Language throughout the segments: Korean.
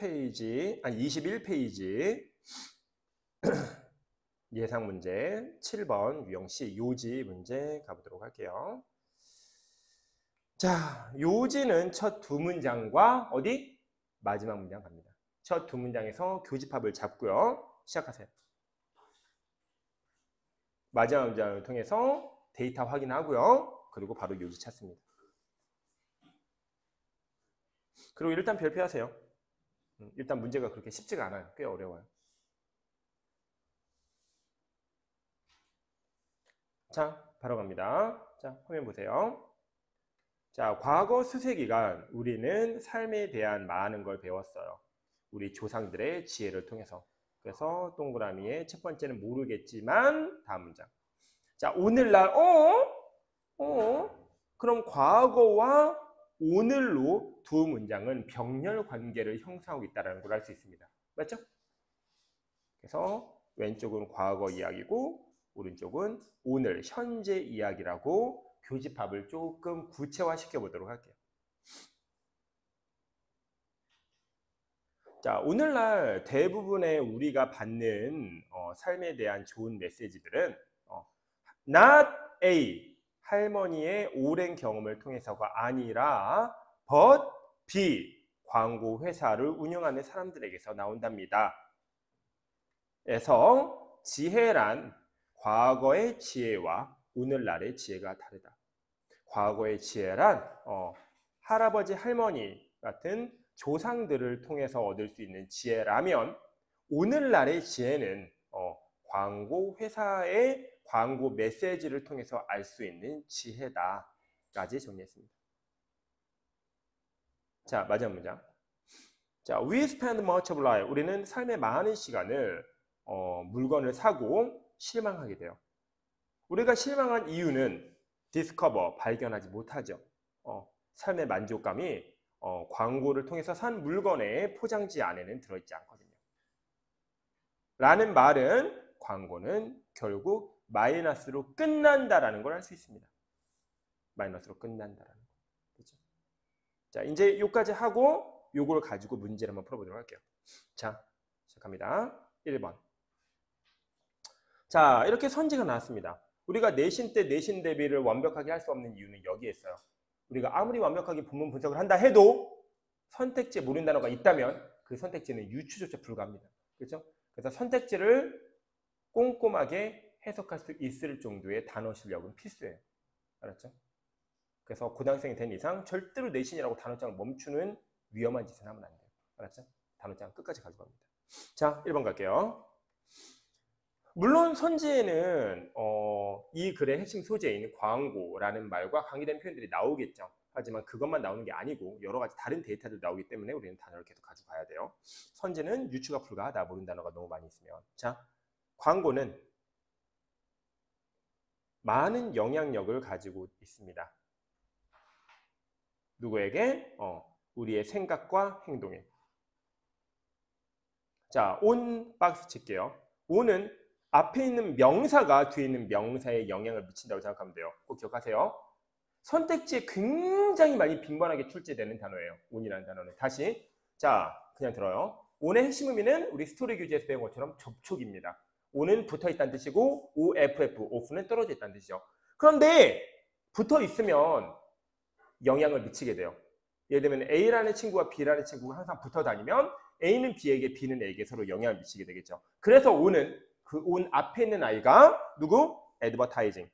27페이지, 아니 21페이지 예상 문제 7번 유형C 요지 문제 가보도록 할게요. 자, 요지는 첫 두 문장과 어디? 마지막 문장 갑니다. 첫 두 문장에서 교집합을 잡고요. 시작하세요. 마지막 문장을 통해서 데이터 확인하고요. 그리고 바로 요지 찾습니다. 그리고 일단 별표하세요. 일단 문제가 그렇게 쉽지가 않아요. 꽤 어려워요. 자, 바로 갑니다. 자, 화면 보세요. 자, 과거 수세기간 우리는 삶에 대한 많은 걸 배웠어요. 우리 조상들의 지혜를 통해서. 그래서 동그라미에 첫 번째는 모르겠지만 다음 문장. 자, 오늘날 그럼 과거와 오늘로 두 문장은 병렬 관계를 형성하고 있다는 걸 알 수 있습니다. 맞죠? 그래서 왼쪽은 과거 이야기고 오른쪽은 오늘 현재 이야기라고 교집합을 조금 구체화시켜 보도록 할게요. 자, 오늘날 대부분의 우리가 받는 삶에 대한 좋은 메시지들은 not A, 할머니의 오랜 경험을 통해서가 아니라 but B, 광고 회사를 운영하는 사람들에게서 나온답니다. 그래서 지혜란 과거의 지혜와 오늘날의 지혜가 다르다. 과거의 지혜란 할아버지, 할머니 같은 조상들을 통해서 얻을 수 있는 지혜라면 오늘날의 지혜는 광고 회사의 광고 메시지를 통해서 알 수 있는 지혜다까지 정리했습니다. 자, 마지막 문장. 자, we spend much of life. 우리는 삶의 많은 시간을 물건을 사고 실망하게 돼요. 우리가 실망한 이유는 discover, 발견하지 못하죠. 삶의 만족감이 광고를 통해서 산 물건의 포장지 안에는 들어있지 않거든요. 라는 말은 광고는 결국 마이너스로 끝난다라는 걸 알 수 있습니다. 마이너스로 끝난다라는 거. 그렇죠? 자, 이제 요까지 하고 요걸 가지고 문제를 한번 풀어보도록 할게요. 자, 시작합니다. 1번. 자, 이렇게 선지가 나왔습니다. 우리가 내신 때 내신 대비를 완벽하게 할 수 없는 이유는 여기에 있어요. 우리가 아무리 완벽하게 본문 분석을 한다 해도 선택지에 모르는 단어가 있다면 그 선택지는 유추조차 불가합니다. 그렇죠? 그래서 선택지를 꼼꼼하게 해석할 수 있을 정도의 단어 실력은 필수예요. 알았죠? 그래서 고등학생이 된 이상 절대로 내신이라고 단어장을 멈추는 위험한 짓은 하면 안 돼요. 알았죠? 단어장 끝까지 가져갑니다. 자, 1번 갈게요. 물론 선지에는 이 글의 핵심 소재인 광고라는 말과 관계된 표현들이 나오겠죠. 하지만 그것만 나오는 게 아니고 여러 가지 다른 데이터도 나오기 때문에 우리는 단어를 계속 가져가야 돼요. 선지는 유추가 불가하다. 모르는 단어가 너무 많이 있으면. 자, 광고는 많은 영향력을 가지고 있습니다. 누구에게? 우리의 생각과 행동에. 자, on 박스 칠게요. on은 앞에 있는 명사가 뒤에 있는 명사에 영향을 미친다고 생각하면 돼요. 꼭 기억하세요. 선택지에 굉장히 많이 빈번하게 출제되는 단어예요. on이라는 단어는. 다시. 자, 그냥 들어요. on의 핵심 의미는 우리 스토리 교재에서 배운 것처럼 접촉입니다. on은 붙어 있다는 뜻이고 OFF, off는 떨어져 있다는 뜻이죠. 그런데 붙어 있으면 영향을 미치게 돼요. 예를 들면 A라는 친구와 B라는 친구가 항상 붙어 다니면 A는 B에게, B는 A에게 서로 영향을 미치게 되겠죠. 그래서 on은 그 on 앞에 있는 아이가 누구? advertising.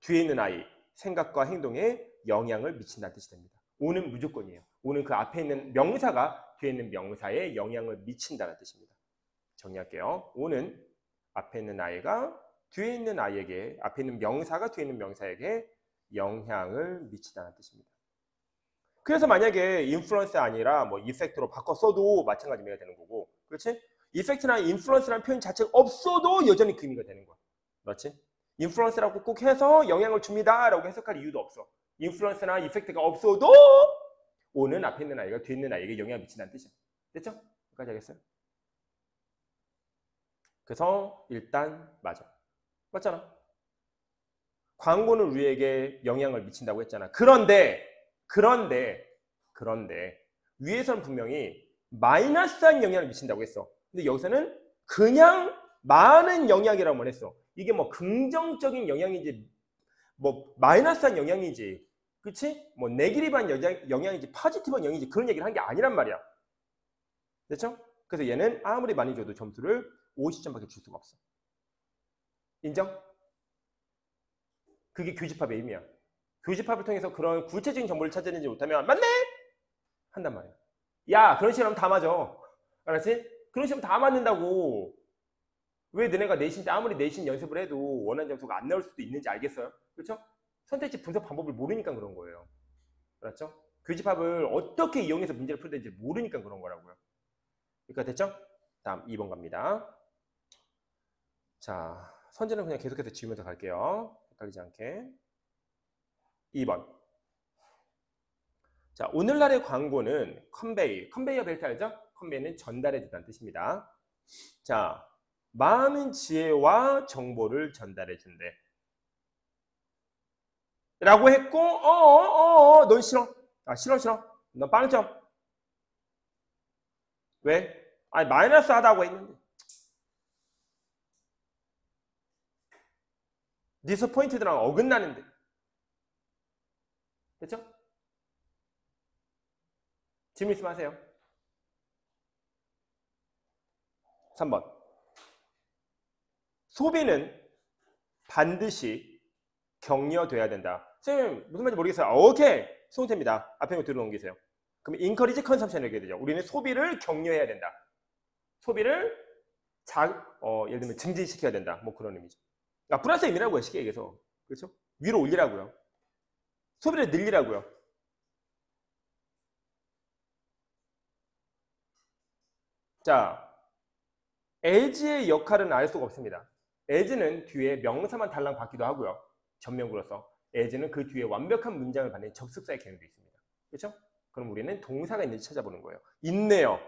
뒤에 있는 아이, 생각과 행동에 영향을 미친다는 뜻이 됩니다. on은 무조건이에요. on은 그 앞에 있는 명사가 뒤에 있는 명사에 영향을 미친다는 뜻입니다. 정리할게요. on은 앞에 있는 아이가 뒤에 있는 아이에게, 앞에 있는 명사가 뒤에 있는 명사에게 영향을 미치다는 뜻입니다. 그래서 만약에 인플루언스 아니라 뭐 이펙트로 바꿔 써도 마찬가지 의미가 되는 거고, 그렇지? 이펙트나 인플루언스라는 표현 자체가 없어도 여전히 그 의미가 되는 거야. 그렇지? 인플루언스라고 꼭 해서 영향을 줍니다 라고 해석할 이유도 없어. 인플루언스나 이펙트가 없어도 on은 앞에 있는 아이가 뒤에 있는 아이에게 영향을 미친다는 뜻이야. 됐죠? 여기까지 하겠어요? 그래서 일단 맞아. 맞잖아. 광고는 우리에게 영향을 미친다고 했잖아. 그런데 위에서는 분명히 마이너스한 영향을 미친다고 했어. 근데 여기서는 그냥 많은 영향이라고만 했어. 이게 뭐 긍정적인 영향인지 뭐 마이너스한 영향인지, 그치? 뭐 네기티브한 영향인지 포지티브한 영향인지 그런 얘기를 한 게 아니란 말이야. 됐죠? 그래서 얘는 아무리 많이 줘도 점수를 50점밖에 줄 수가 없어. 인정? 그게 교집합의 의미야. 교집합을 통해서 그런 구체적인 정보를 찾아내지 못하면 맞네? 한단 말이야. 야, 그런 식으로 하면 다 맞아. 알았지? 그런 식으로 다 맞는다고. 왜 너네가 내신 때 아무리 내신 연습을 해도 원하는 점수가 안 나올 수도 있는지 알겠어요? 그렇죠? 선택지 분석 방법을 모르니까 그런 거예요. 알았죠? 교집합을 어떻게 이용해서 문제를 풀 되는지 모르니까 그런 거라고요. 그러니까 됐죠? 다음 2번 갑니다. 자, 선제는 그냥 계속해서 지우면서 갈게요. 헷갈리지 않게. 2번. 자, 오늘날의 광고는 컨베이어 벨트 알죠? 컨베이는 전달해 준다는 뜻입니다. 자, 많은 지혜와 정보를 전달해 준대. 라고 했고, 넌 싫어. 아, 싫어. 넌 빵점. 왜? 아니, 마이너스 하다고 했는데. 디스포인트드랑 어긋나는데. 됐죠? 질문 있으면 하세요. 3번. 소비는 반드시 격려돼야 된다. 선생님, 무슨 말인지 모르겠어요. 오케이. 소은태입니다. 앞에 거 들어넘기세요. 그럼 encourage consumption 이렇게 되죠. 우리는 소비를 격려해야 된다. 소비를 예를 들면 증진시켜야 된다. 뭐 그런 의미죠. 아, 플러스 의미라고요. 쉽게 얘기해서. 그렇죠? 위로 올리라고요. 소비를 늘리라고요. 자, as의 역할은 알 수가 없습니다. as는 뒤에 명사만 달랑 받기도 하고요. 전명구로서. as는 그 뒤에 완벽한 문장을 받는 접속사의 개념도 있습니다. 그렇죠? 그럼 우리는 동사가 있는지 찾아보는 거예요. 있네요.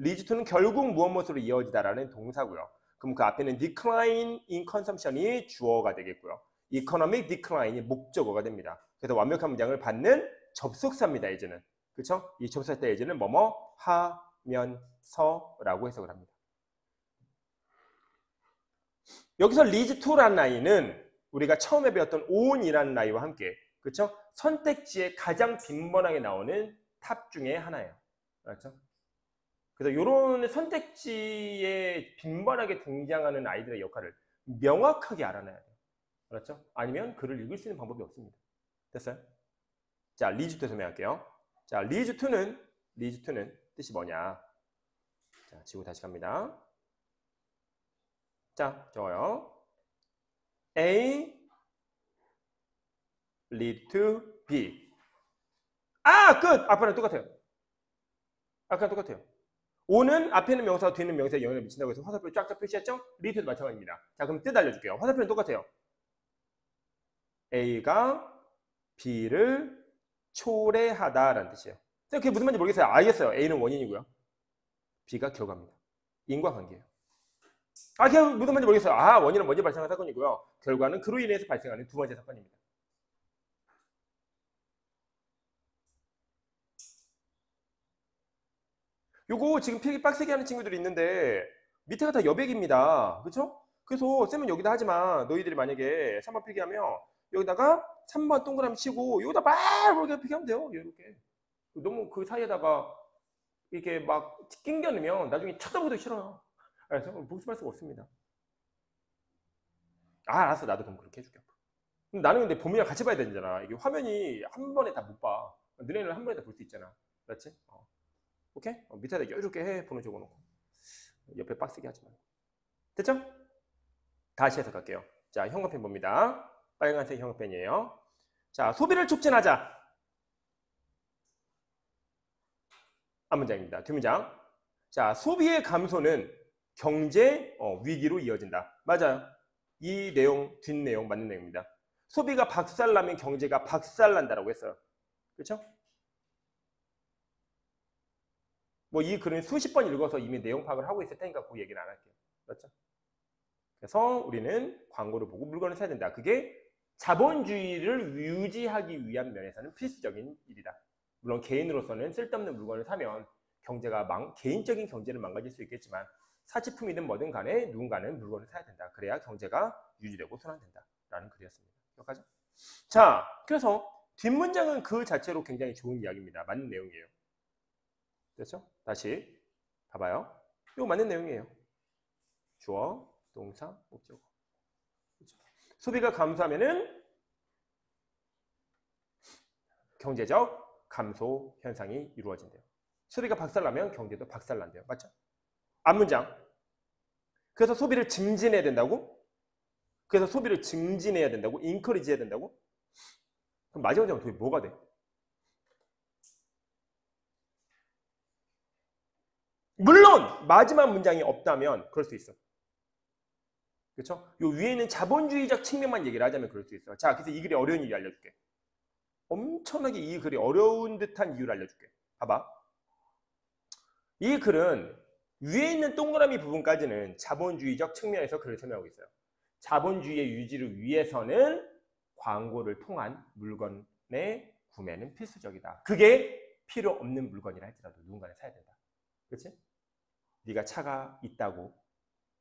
leads to는 결국 무엇으로 이어지다라는 동사고요. 그럼 그 앞에는 decline in consumption이 주어가 되겠고요. economic decline이 목적어가 됩니다. 그래서 완벽한 문장을 받는 접속사입니다. as는. 그렇죠? 이 접속사 때 as는 뭐뭐 하면서라고 해석을 합니다. 여기서 leads to라는 라인은 우리가 처음에 배웠던 on이라는 라인과 함께, 그렇죠? 선택지에 가장 빈번하게 나오는 탑 중에 하나예요. 그렇죠? 그래서 이런 선택지에 빈번하게 등장하는 아이들의 역할을 명확하게 알아놔야 돼요. 그렇죠? 아니면 글을 읽을 수 있는 방법이 없습니다. 됐어요? 자, leads to 설명할게요. 자, leads to는 뜻이 뭐냐? 자, 지우고 다시 갑니다. 자, 적어요. A lead to B. 아, 끝! 앞에랑 똑같아요. 아까랑 똑같아요. O는 앞에 있는 명사와 뒤에 있는 명사에 영향을 미친다고 해서 화살표 쫙쫙 표시했죠? lead도 마찬가지입니다. 자, 그럼 뜻 알려줄게요. 화살표는 똑같아요. A가 B를 초래하다라는 뜻이에요. 그게 무슨 말인지 모르겠어요. 알겠어요. A는 원인이고요. B가 결과입니다. 인과관계예요. 그게 무슨 말인지 모르겠어요. 원인은 먼저 발생한 사건이고요. 결과는 그로 인해서 발생하는 두 번째 사건입니다. 요거 지금 필기 빡세게 하는 친구들이 있는데 밑에가 다 여백입니다. 그렇죠? 그래서 쌤은 여기다 하지만 너희들이 만약에 3번 필기하면 여기다가 3번 동그라미 치고 여기다 막 이렇게 필기하면 돼요. 이렇게. 너무 그 사이에다가 이렇게 막 낑겨 넣으면 나중에 쳐다보기도 싫어요. 그래서 복습할 수가 없습니다. 알았어. 나도 그럼 그렇게 해줄게. 나는 근데 봄이랑 같이 봐야 되잖아. 이게 화면이 한 번에 다 못 봐. 너네는 한 번에 다 볼 수 있잖아. 그렇지? 오케이? 밑에다 여유롭게 해. 번호 적어놓고. 옆에 빡세게 하지 말고. 됐죠? 다시 해석할게요. 자, 형광펜 봅니다. 빨간색 형광펜이에요. 자, 소비를 촉진하자. 한 문장입니다. 두 문장. 자, 소비의 감소는 경제 위기로 이어진다. 맞아요. 이 내용, 뒷내용 맞는 내용입니다. 소비가 박살나면 경제가 박살난다라고 했어요. 그렇죠? 뭐 이 글은 수십 번 읽어서 이미 내용 파악을 하고 있을 테니까 그 얘기는 안 할게요. 그렇죠? 그래서 우리는 광고를 보고 물건을 사야 된다. 그게 자본주의를 유지하기 위한 면에서는 필수적인 일이다. 물론 개인으로서는 쓸데없는 물건을 사면 경제가 개인적인 경제를 망가질 수 있겠지만 사치품이든 뭐든 간에 누군가는 물건을 사야 된다. 그래야 경제가 유지되고 순환된다. 라는 글이었습니다. 기억하죠? 자, 그래서 뒷문장은 그 자체로 굉장히 좋은 이야기입니다. 맞는 내용이에요. 됐죠? 다시 봐봐요. 이거 맞는 내용이에요. 주어, 동사, 목적어. 그렇죠? 소비가 감소하면은 경제적 감소 현상이 이루어진대요. 소비가 박살나면 경제도 박살난대요. 맞죠? 앞문장. 그래서 소비를 증진해야 된다고? 그래서 소비를 증진해야 된다고? 인커리지 해야 된다고? 그럼 마지막 문장은 도대체 뭐가 돼? 물론 마지막 문장이 없다면 그럴 수 있어. 그렇죠? 요 위에 있는 자본주의적 측면만 얘기를 하자면 그럴 수 있어요. 자, 그래서 이 글이 어려운 이유 알려줄게. 엄청나게 이 글이 어려운 듯한 이유를 알려줄게. 봐봐. 이 글은 위에 있는 동그라미 부분까지는 자본주의적 측면에서 글을 설명하고 있어요. 자본주의의 유지를 위해서는 광고를 통한 물건의 구매는 필수적이다. 그게 필요 없는 물건이라 할지라도 누군가는 사야 된다. 그렇지? 네가 차가 있다고,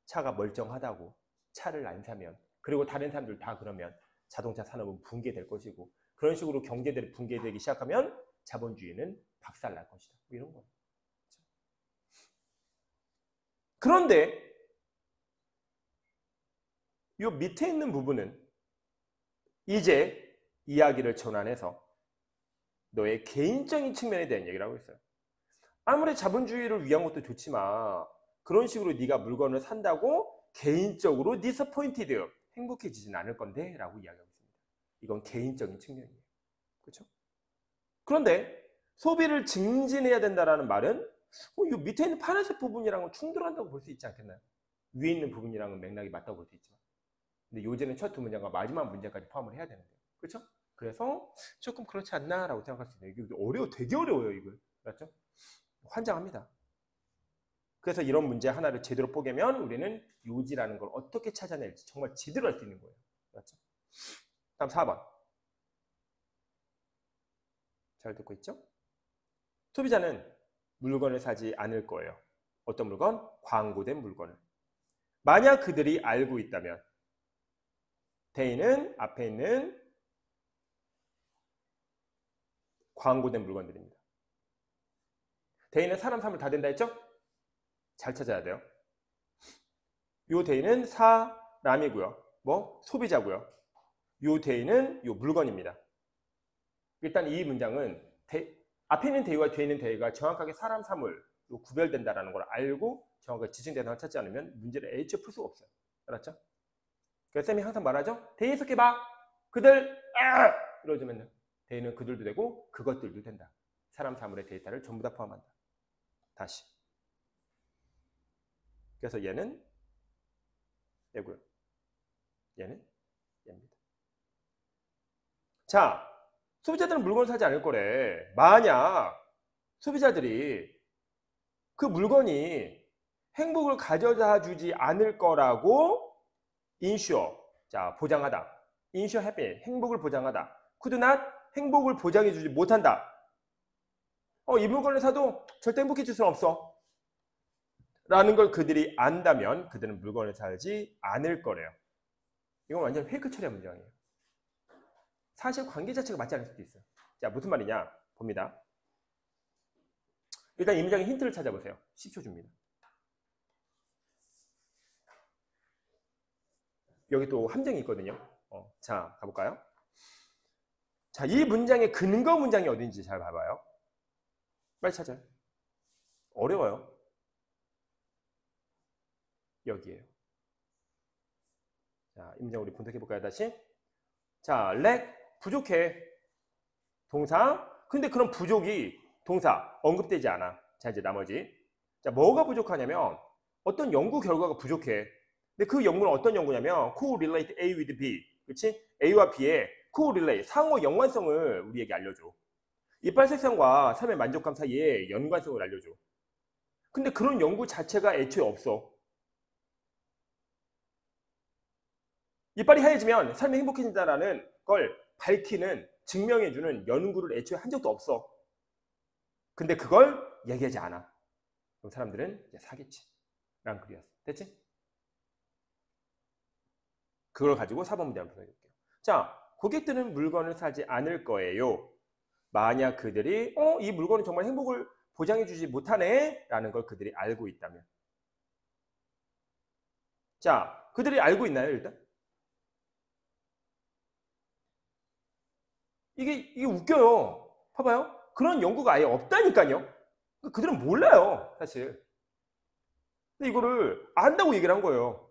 차가 멀쩡하다고 차를 안 사면, 그리고 다른 사람들 다 그러면 자동차 산업은 붕괴될 것이고, 그런 식으로 경제들이 붕괴되기 시작하면 자본주의는 박살날 것이다. 뭐 이런 거예요. 그런데 이 밑에 있는 부분은 이제 이야기를 전환해서 너의 개인적인 측면에 대한 얘기를 하고 있어요. 아무리 자본주의를 위한 것도 좋지만 그런 식으로 네가 물건을 산다고 개인적으로 디스포인티드, 행복해지진 않을 건데 라고 이야기하고 있습니다. 이건 개인적인 측면이에요. 그렇죠? 그런데 소비를 증진해야 된다는 말은 이 밑에 있는 파란색 부분이랑은 충돌한다고 볼 수 있지 않겠나요? 위에 있는 부분이랑은 맥락이 맞다고 볼 수 있지만, 근데 요새는 첫 두 문장과 마지막 문장까지 포함을 해야 되는데, 그렇죠? 그래서 조금 그렇지 않나라고 생각할 수 있네요. 이게 어려워, 되게 어려워요, 이걸. 맞죠? 환장합니다. 그래서 이런 문제 하나를 제대로 뽀개면 우리는 요지라는 걸 어떻게 찾아낼지 정말 제대로 할 수 있는 거예요. 맞죠? 다음 4번. 잘 듣고 있죠? 소비자는 물건을 사지 않을 거예요. 어떤 물건? 광고된 물건을. 만약 그들이 알고 있다면 대인은 앞에 있는 광고된 물건들입니다. 대인은 사람, 사물 다 된다 했죠? 잘 찾아야 돼요. 요 대인은 사람이고요. 뭐? 소비자고요. 요 대인은 요 물건입니다. 일단 이 문장은 앞에 있는 대의와 뒤에 있는 대의가 정확하게 사람, 사물로 구별된다는 걸 알고 정확하게 지칭 대상을 찾지 않으면 문제를 애초에 풀 수가 없어요. 알았죠? 그래서 쌤이 항상 말하죠. 대의 속해봐. 그들 이러면 대의는 그들도 되고 그것들도 된다. 사람, 사물의 데이터를 전부 다 포함한다. 다시. 그래서 얘는 얘고요. 얘는 얘입니다. 자, 소비자들은 물건을 사지 않을 거래. 만약 소비자들이 그 물건이 행복을 가져다 주지 않을 거라고 insure, 자, 보장하다. insure happy, 행복을 보장하다. could not, 행복을 보장해 주지 못한다. 이 물건을 사도 절대 행복해질 수는 없어. 라는 걸 그들이 안다면 그들은 물건을 사지 않을 거래요. 이건 완전 페이크 처리한 문장이에요. 사실 관계 자체가 맞지 않을 수도 있어요. 자, 무슨 말이냐? 봅니다. 일단 이 문장의 힌트를 찾아보세요. 10초 줍니다. 여기 또 함정이 있거든요. 자, 가볼까요? 자, 이 문장의 근거 문장이 어딘지 잘 봐봐요. 빨리 찾아요. 어려워요. 여기에요. 자, 이 문장 우리 분석해볼까요? 다시. 자, lack, 부족해. 동사. 근데 그런 부족이 동사 언급되지 않아. 자, 이제 나머지. 자, 뭐가 부족하냐면 어떤 연구 결과가 부족해. 근데 그 연구는 어떤 연구냐면 correlate A with B. 그렇지? A와 B의 correlate, 상호 연관성을 우리에게 알려줘. 이빨 색상과 삶의 만족감 사이에 연관성을 알려줘. 근데 그런 연구 자체가 애초에 없어. 이빨이 하얘지면 삶이 행복해진다는 걸 밝히는, 증명해주는 연구를 애초에 한 적도 없어. 근데 그걸 얘기하지 않아. 그럼 사람들은 이제 사겠지. 라는 글이었어. 됐지? 그걸 가지고 4번 문제 한번 풀어볼게요. 자, 고객들은 물건을 사지 않을 거예요. 만약 그들이 이 물건은 정말 행복을 보장해주지 못하네 라는 걸 그들이 알고 있다면. 자, 그들이 알고 있나요 일단? 이게 웃겨요. 봐봐요. 그런 연구가 아예 없다니까요. 그들은 몰라요 사실. 근데 이거를 안다고 얘기를 한 거예요.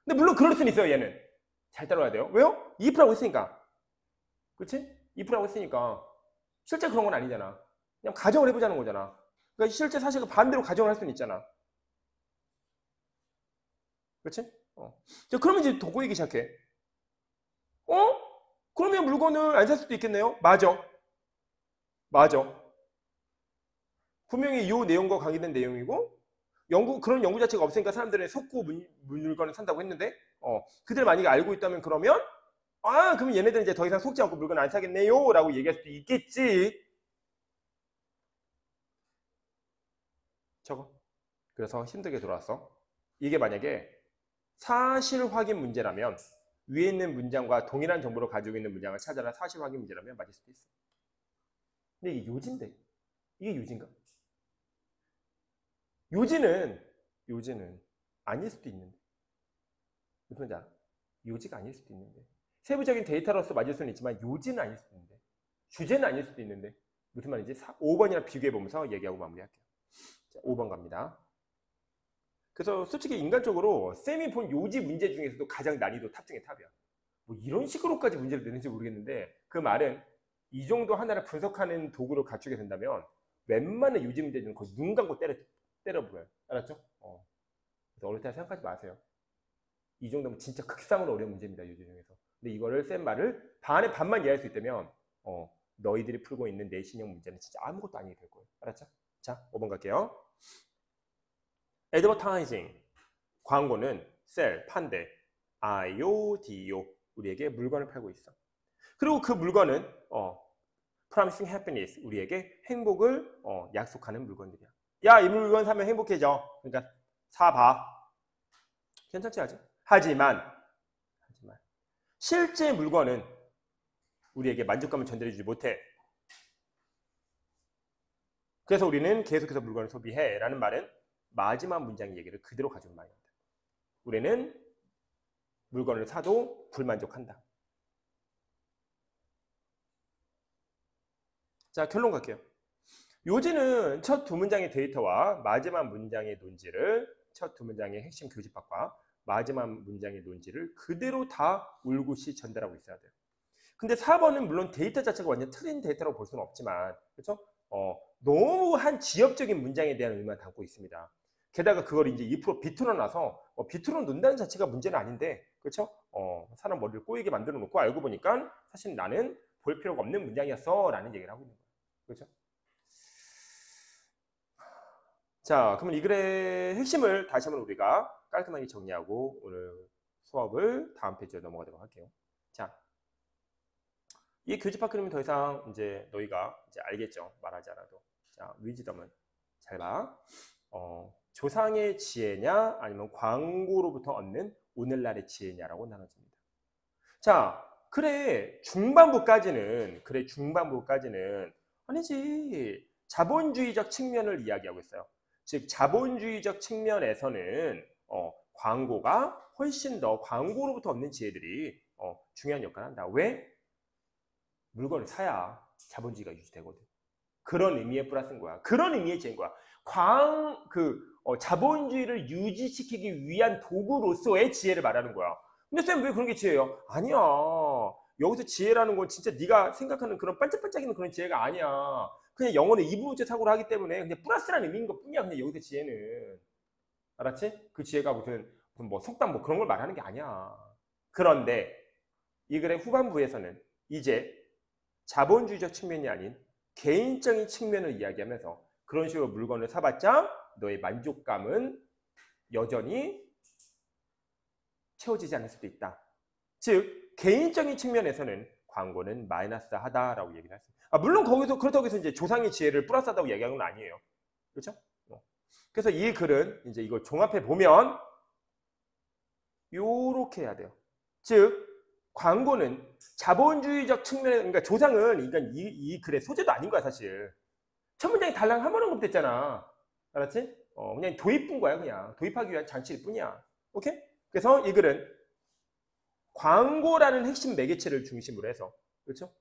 근데 물론 그럴 수는 있어요. 얘는 잘 따라와야 돼요. 왜요? if라고 했으니까. 그렇지? if라고 했으니까 실제 그런 건 아니잖아. 그냥 가정을 해보자는 거잖아. 그러니까 실제 사실과 반대로 가정을 할 수는 있잖아. 그렇지? 자, 그러면 이제 더 꼬이기 시작해. 그러면 물건을 안 살 수도 있겠네요? 맞아. 맞아. 분명히 이 내용과 관계된 내용이고 그런 연구 자체가 없으니까 사람들은 속고 물건을 산다고 했는데 그들 만약에 알고 있다면 그러면 그러면 얘네들은 이제 더 이상 속지 않고 물건을 안 사겠네요 라고 얘기할 수도 있겠지. 저거. 그래서 힘들게 돌아왔어. 이게 만약에 사실 확인 문제라면 위에 있는 문장과 동일한 정보를 가지고 있는 문장을 찾아라 사실 확인 문제라면 맞을 수도 있어. 근데 이게 요지인데 이게 요지인가? 요지는 아닐 수도 있는데. 무슨 말인지 알아? 요지가 아닐 수도 있는데. 세부적인 데이터로서 맞을 수는 있지만 요지는 아닐 수도 있는데. 주제는 아닐 수도 있는데. 무슨 말인지 5번이랑 비교해보면서 얘기하고 마무리할게요. 자, 5번 갑니다. 그래서 솔직히 인간적으로 쌤이 본 요지 문제 중에서도 가장 난이도 탑 중에 탑이야. 뭐 이런 식으로까지 문제를 내는지 모르겠는데 그 말은 이 정도 하나를 분석하는 도구를 갖추게 된다면 웬만한 요지 문제는 거의 눈 감고 때려버려요. 알았죠? 그래서 어릴 때 생각하지 마세요. 이 정도면 진짜 극상으로 어려운 문제입니다. 요지 중에서. 근데 이거를 쌤 말을 반에 반만 이해할 수 있다면 너희들이 풀고 있는 내신형 문제는 진짜 아무것도 아니게 될 거예요. 알았죠? 자, 5번 갈게요. advertising, 광고는 sell, 판대, IODO, 우리에게 물건을 팔고 있어. 그리고 그 물건은 promising happiness, 우리에게 행복을 약속하는 물건들이야. 야, 이 물건 사면 행복해져. 그러니까 사봐. 괜찮지 아직? 하지만 실제 물건은 우리에게 만족감을 전달해주지 못해. 그래서 우리는 계속해서 물건을 소비해 라는 말은 마지막 문장의 얘기를 그대로 가지고 말입니다. 우리는 물건을 사도 불만족한다. 자, 결론 갈게요. 요지는 첫 두 문장의 데이터와 마지막 문장의 논지를 첫 두 문장의 핵심 교집합과 마지막 문장의 논지를 그대로 다 울긋이 전달하고 있어야 돼요. 근데 4번은 물론 데이터 자체가 완전 틀린 데이터라고 볼 수는 없지만 그렇죠? 너무 한 지엽적인 문장에 대한 의미만 담고 있습니다. 게다가 그걸 이제 2% 비틀어 놔서 비틀어 놓는다는 자체가 문제는 아닌데 그렇죠? 사람 머리를 꼬이게 만들어 놓고 알고 보니까 사실 나는 볼 필요가 없는 문장이었어 라는 얘기를 하고 있는 거예요. 그렇죠? 자, 그러면 이 글의 핵심을 다시 한번 우리가 깔끔하게 정리하고 오늘 수업을 다음 페이지로 넘어가도록 할게요. 자, 이 교집합 그림은 더 이상 이제 너희가 이제 알겠죠? 말하지 않아도. 자, 위즈덤은 잘 봐. 조상의 지혜냐 아니면 광고로부터 얻는 오늘날의 지혜냐라고 나눠집니다. 자, 중반부까지는 아니지 자본주의적 측면을 이야기하고 있어요. 즉 자본주의적 측면에서는 광고가 훨씬 더 광고로부터 얻는 지혜들이 중요한 역할을 한다. 왜? 물건을 사야 자본주의가 유지되거든. 그런 의미의 플러스인 거야. 그런 의미의 지혜인 거야. 자본주의를 유지시키기 위한 도구로서의 지혜를 말하는 거야. 근데 쌤 왜 그런 게 지혜예요? 아니야. 여기서 지혜라는 건 진짜 네가 생각하는 그런 반짝반짝이는 그런 지혜가 아니야. 그냥 영어는 이부분체 사고를 하기 때문에 그냥 플러스라는 의미인 것 뿐이야. 그냥 여기서 지혜는. 알았지? 그 지혜가 무슨 뭐 속담 뭐 그런 걸 말하는 게 아니야. 그런데 이 글의 후반부에서는 이제 자본주의적 측면이 아닌 개인적인 측면을 이야기하면서 그런 식으로 물건을 사봤자 너의 만족감은 여전히 채워지지 않을 수도 있다. 즉 개인적인 측면에서는 광고는 마이너스하다라고 얘기를 했습니다. 물론 거기서 그렇다고 해서 이제 조상의 지혜를 플러스하다고 얘기하는 건 아니에요. 그렇죠? 그래서 이 글은 이제 이걸 종합해 보면 요렇게 해야 돼요. 즉 광고는 자본주의적 측면에, 그러니까 조상은 그러니까 이 글의 소재도 아닌 거야 사실. 첫 문장이 달랑 한 번은 됐잖아. 알았지? 그냥 도입뿐 거야 그냥. 도입하기 위한 장치일 뿐이야. 오케이? 그래서 이 글은 광고라는 핵심 매개체를 중심으로 해서, 그렇죠?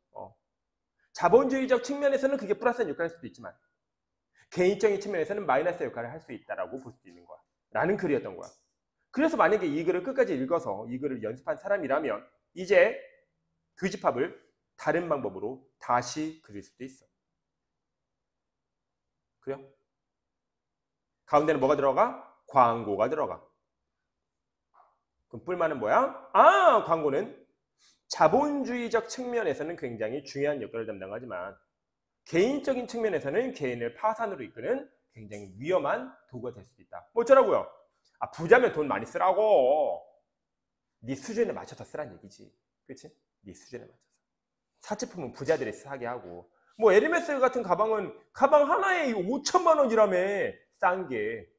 자본주의적 측면에서는 그게 플러스 역할을 할 수도 있지만 개인적인 측면에서는 마이너스 역할을 할 수 있다라고 볼 수도 있는 거야. 라는 글이었던 거야. 그래서 만약에 이 글을 끝까지 읽어서 이 글을 연습한 사람이라면 이제 교집합을 다른 방법으로 다시 그릴 수도 있어. 그래요? 가운데는 뭐가 들어가? 광고가 들어가. 그럼 뿔만은 뭐야? 광고는 자본주의적 측면에서는 굉장히 중요한 역할을 담당하지만 개인적인 측면에서는 개인을 파산으로 이끄는 굉장히 위험한 도구가 될 수도 있다. 뭐 어쩌라고요? 부자면 돈 많이 쓰라고. 네 수준에 맞춰서 쓰란 얘기지. 그렇지? 네 수준에 맞춰서. 사치품은 부자들이 사게 하고. 뭐 에르메스 같은 가방은 가방 하나에 5천만 원이라며. 싼 게.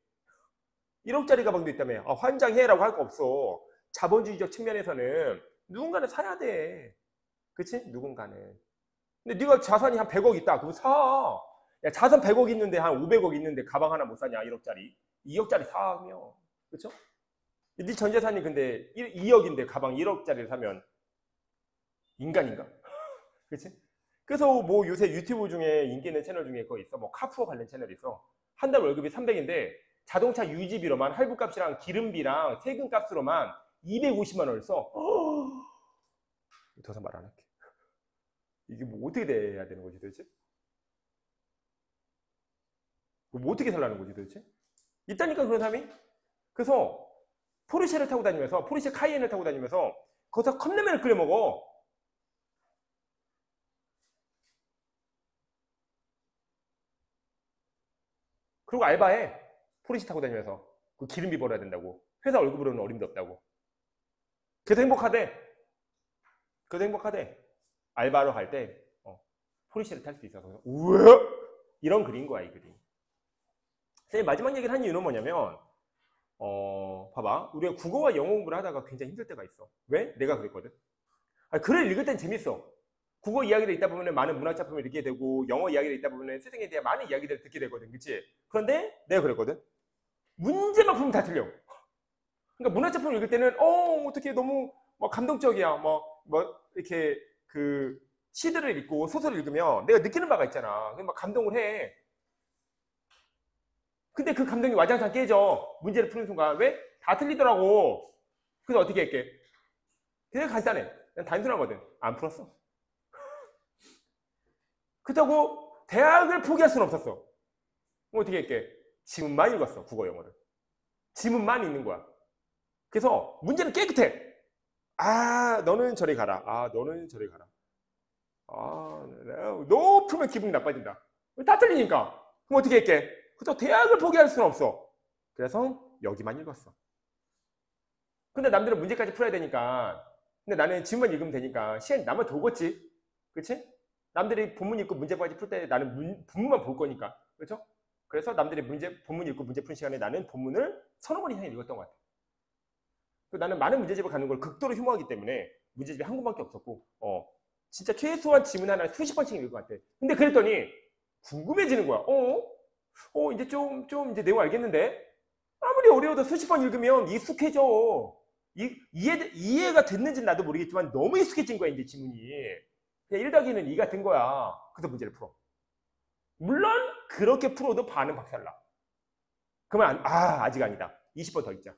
1억짜리 가방도 있다며. 환장해라고 할 거 없어. 자본주의적 측면에서는 누군가는 사야 돼. 그치? 누군가는. 근데 네가 자산이 한 100억 있다. 그럼 사. 야, 자산 100억 있는데 한 500억 있는데 가방 하나 못 사냐? 1억짜리. 2억짜리 사면. 그쵸? 네 전 재산이 근데 2억인데 가방 1억짜리를 사면 인간인가? 그치? 그래서 뭐 요새 유튜브 중에 인기 있는 채널 중에 그거 있어. 뭐 카푸어 관련 채널이 있어. 한 달 월급이 300인데 자동차 유지비로만 할부값이랑 기름비랑 세금값으로만 250만 원을 써. 더 이상 말 안 할게. 이게 뭐 어떻게 돼야 되는 거지 도대체? 뭐 어떻게 살라는 거지 도대체? 있다니까 그런 사람이? 그래서 포르쉐를 타고 다니면서 포르쉐 카이엔을 타고 다니면서 거기서 컵라면을 끓여 먹어. 그리고 알바해. 포르쉐 타고 다니면서 그 기름비 벌어야 된다고. 회사 월급으로는 어림도 없다고. 그래서 행복하대. 그래도 행복하대. 알바로 갈 때 포르쉐를 탈 수 있어서 우와! 이런 글인 거야 이 글이. 선생님 마지막 얘기를 한 이유는 뭐냐면 봐봐. 우리가 국어와 영어 공부를 하다가 굉장히 힘들 때가 있어. 왜? 내가 그랬거든. 글을 읽을 땐 재밌어. 국어 이야기를 읽다 보면 많은 문학 작품을 읽게 되고 영어 이야기를 읽다 보면 세상에 대한 많은 이야기들을 듣게 되거든. 그치? 그런데 내가 그랬거든. 문제만 풀면 다 틀려. 그러니까 문학 작품을 읽을 때는 어떻게 너무 감동적이야. 이렇게 그 시들을 읽고 소설을 읽으면 내가 느끼는 바가 있잖아. 막 감동을 해. 근데 그 감동이 와장창 깨져. 문제를 푸는 순간. 왜? 다 틀리더라고. 그래서 어떻게 할게? 되게 간단해. 그냥 단순하거든. 안 풀었어. 그렇다고 대학을 포기할 수는 없었어. 어떻게 할게? 지문만 읽었어. 국어 영어를. 지문만 읽는 거야. 그래서 문제는 깨끗해. 너는 저리 가라. 너는 저리 가라. 너무 풀면 기분이 나빠진다. 다 틀리니까. 그럼 어떻게 할게? 그래서 대학을 포기할 수는 없어. 그래서 여기만 읽었어. 근데 남들은 문제까지 풀어야 되니까. 근데 나는 지문만 읽으면 되니까 시간이 나만 돌겠지. 그렇지? 남들이 본문 읽고 문제까지 풀 때 나는 본문만 볼 거니까. 그렇죠? 그래서 남들이 본문 읽고 문제 푸는 시간에 나는 본문을 서너 번 이상 읽었던 것 같아. 나는 많은 문제집을 가는 걸 극도로 혐오하기 때문에 문제집이 한 권밖에 없었고 진짜 최소한 지문 하나 수십 번씩 읽을 것 같아. 근데 그랬더니 궁금해지는 거야. 이제 좀 이제 내용 알겠는데 아무리 어려워도 수십 번 읽으면 익숙해져. 이해가 됐는지는 나도 모르겠지만 너무 익숙해진 거야 이제 지문이. 그냥 1더하기는 2가 된 거야. 그래서 문제를 풀어. 물론 그렇게 풀어도 반은 박살나. 그러면 아직 아니다. 20번 더 읽자.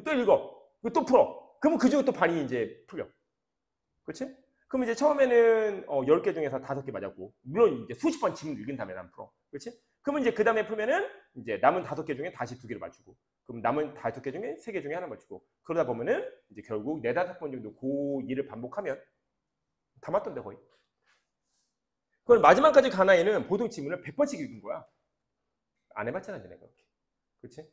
또 읽어. 또 풀어. 그러면 그 중에 또 반이 이제 풀려. 그렇지? 그럼 이제 처음에는 10개 중에서 5개 맞았고, 물론 이제 수십 번 지문 읽은 다음에 난 풀어. 그렇지? 그러면 이제 그 다음에 풀면은 이제 남은 5개 중에 다시 2개를 맞추고, 그럼 남은 5개 중에 3개 중에 하나 맞추고, 그러다 보면은 이제 결국 4, 5번 정도 그 일을 반복하면 다 맞던데 거의. 그럼 마지막까지 간 아이는 보통 지문을 100번씩 읽은 거야. 안 해봤잖아, 내가 그렇게. 그렇지?